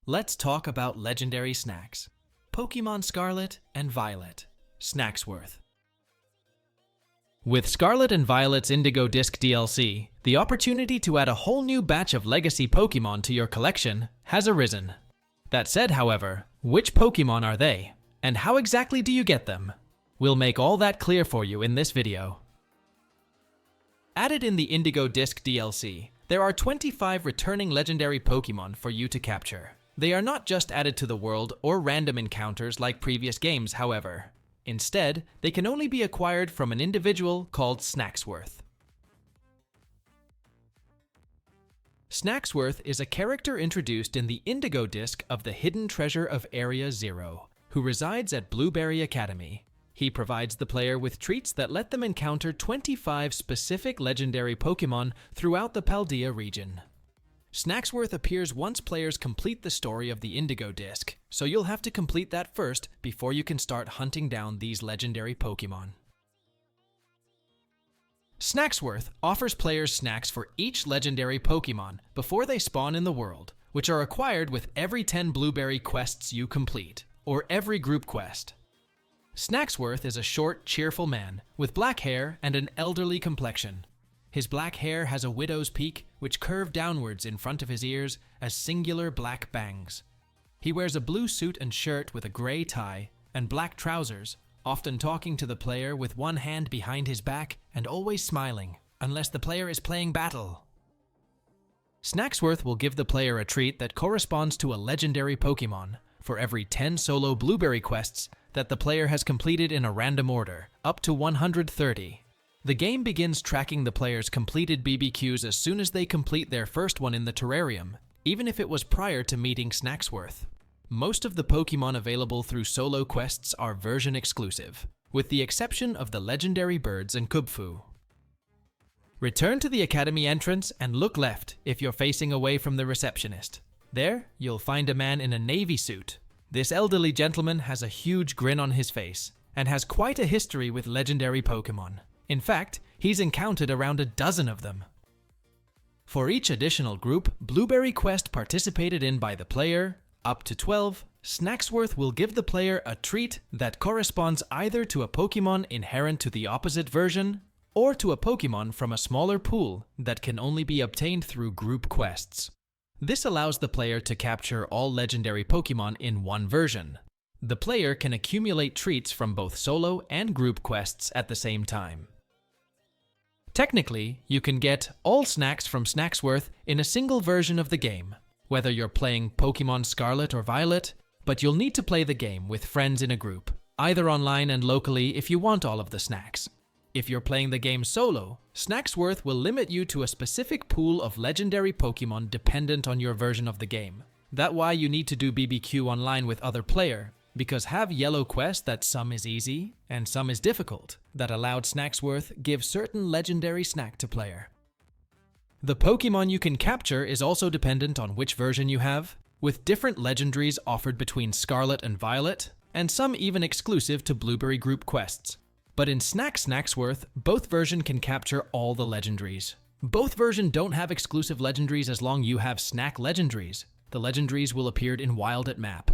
Let's talk about legendary snacks. Pokemon Scarlet and Violet. Snacksworth. With Scarlet and Violet's Indigo Disc DLC, the opportunity to add a whole new batch of legacy Pokemon to your collection has arisen. That said, however, which Pokemon are they? And how exactly do you get them? We'll make all that clear for you in this video. Added in the Indigo Disc DLC, there are 25 returning legendary Pokemon for you to capture. They are not just added to the world or random encounters like previous games, however. Instead, they can only be acquired from an individual called Snacksworth. Snacksworth is a character introduced in the Indigo Disc of the Hidden Treasure of Area 0, who resides at Blueberry Academy. He provides the player with treats that let them encounter 25 specific legendary Pokemon throughout the Paldea region. Snacksworth appears once players complete the story of the Indigo Disc, so you'll have to complete that first before you can start hunting down these legendary Pokemon. Snacksworth offers players snacks for each legendary Pokemon before they spawn in the world, which are acquired with every 10 Blueberry quests you complete, or every group quest. Snacksworth is a short, cheerful man with black hair and an elderly complexion. His black hair has a widow's peak, which curve downwards in front of his ears as singular black bangs. He wears a blue suit and shirt with a gray tie and black trousers, often talking to the player with one hand behind his back and always smiling, unless the player is playing battle. Snacksworth will give the player a treat that corresponds to a legendary Pokemon for every 10 solo Blueberry quests that the player has completed in a random order, up to 130. The game begins tracking the player's completed BBQs as soon as they complete their first one in the terrarium, even if it was prior to meeting Snacksworth. Most of the Pokemon available through solo quests are version exclusive, with the exception of the legendary birds and Kubfu. Return to the Academy entrance and look left if you're facing away from the receptionist. There, you'll find a man in a navy suit. This elderly gentleman has a huge grin on his face and has quite a history with legendary Pokemon. In fact, he's encountered around a dozen of them. For each additional group Blueberry quest participated in by the player, up to 12, Snacksworth will give the player a treat that corresponds either to a Pokemon inherent to the opposite version, or to a Pokemon from a smaller pool that can only be obtained through group quests. This allows the player to capture all legendary Pokemon in one version. The player can accumulate treats from both solo and group quests at the same time. Technically, you can get all snacks from Snacksworth in a single version of the game, whether you're playing Pokemon Scarlet or Violet, but you'll need to play the game with friends in a group, either online and locally if you want all of the snacks. If you're playing the game solo, Snacksworth will limit you to a specific pool of legendary Pokemon dependent on your version of the game. That's why you need to do BBQ online with other player, because have yellow quest that some is easy and some is difficult, that allowed Snacksworth give certain legendary snack to player. The Pokemon you can capture is also dependent on which version you have, with different legendaries offered between Scarlet and Violet, and some even exclusive to Blueberry group quests. But in Snacksworth, both versions can capture all the legendaries. Both versions don't have exclusive legendaries as long as you have Snack legendaries. The legendaries will appear in Wild at map.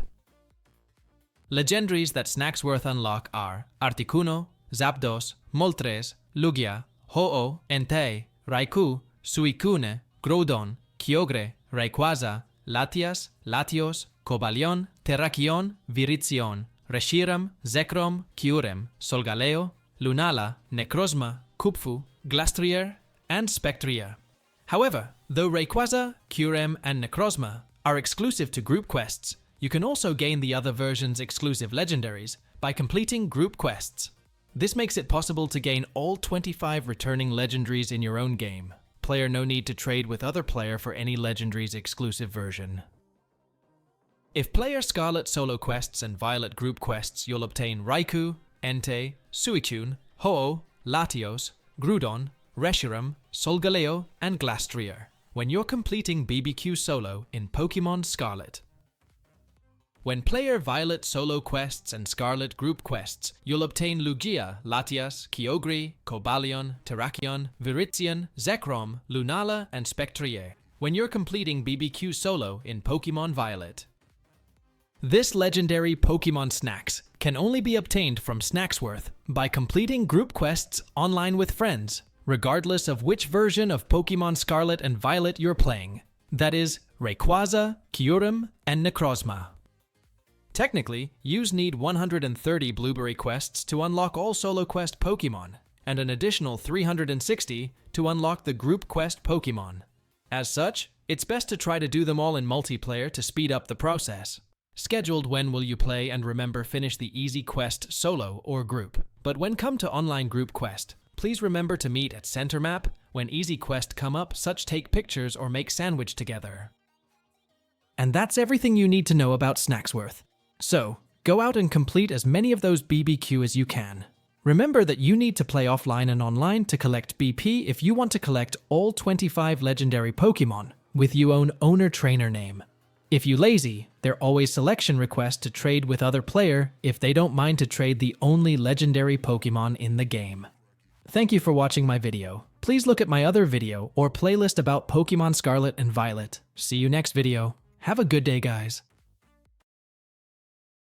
Legendaries that Snacksworth unlock are Articuno, Zapdos, Moltres, Lugia, Ho-Oh, Entei, Raikou, Suicune, Groudon, Kyogre, Rayquaza, Latias, Latios, Cobalion, Terrakion, Virizion, Reshiram, Zekrom, Kyurem, Solgaleo, Lunala, Necrozma, Kubfu, Glastrier, and Spectrier. However, though Rayquaza, Kyurem, and Necrozma are exclusive to group quests, you can also gain the other version's exclusive legendaries by completing group quests. This makes it possible to gain all 25 returning legendaries in your own game. Player no need to trade with other player for any legendary's exclusive version. If player Scarlet solo quests and Violet group quests, you'll obtain Raikou, Entei, Suicune, Ho-Oh, Latios, Groudon, Reshiram, Solgaleo, and Glastrier when you're completing BBQ solo in Pokemon Scarlet. When player Violet solo quests and Scarlet group quests, you'll obtain Lugia, Latias, Kyogre, Cobalion, Terrakion, Virizion, Zekrom, Lunala, and Spectrier when you're completing BBQ solo in Pokemon Violet. This legendary Pokemon Snacks can only be obtained from Snacksworth by completing group quests online with friends, regardless of which version of Pokemon Scarlet and Violet you're playing. That is, Rayquaza, Kyurem, and Necrozma. Technically, yous need 130 Blueberry quests to unlock all solo quest Pokemon, and an additional 360 to unlock the group quest Pokemon. As such, it's best to try to do them all in multiplayer to speed up the process. Scheduled when will you play and remember finish the easy quest solo or group. But when come to online group quest, please remember to meet at center map. When easy quest come up, such take pictures or make sandwich together. And that's everything you need to know about Snacksworth. So, go out and complete as many of those BBQ as you can. Remember that you need to play offline and online to collect BP if you want to collect all 25 legendary Pokemon with you own owner-trainer name. If you lazy, there always selection requests to trade with other player if they don't mind to trade the only legendary Pokemon in the game. Thank you for watching my video. Please look at my other video or playlist about Pokemon Scarlet and Violet. See you next video. Have a good day, guys.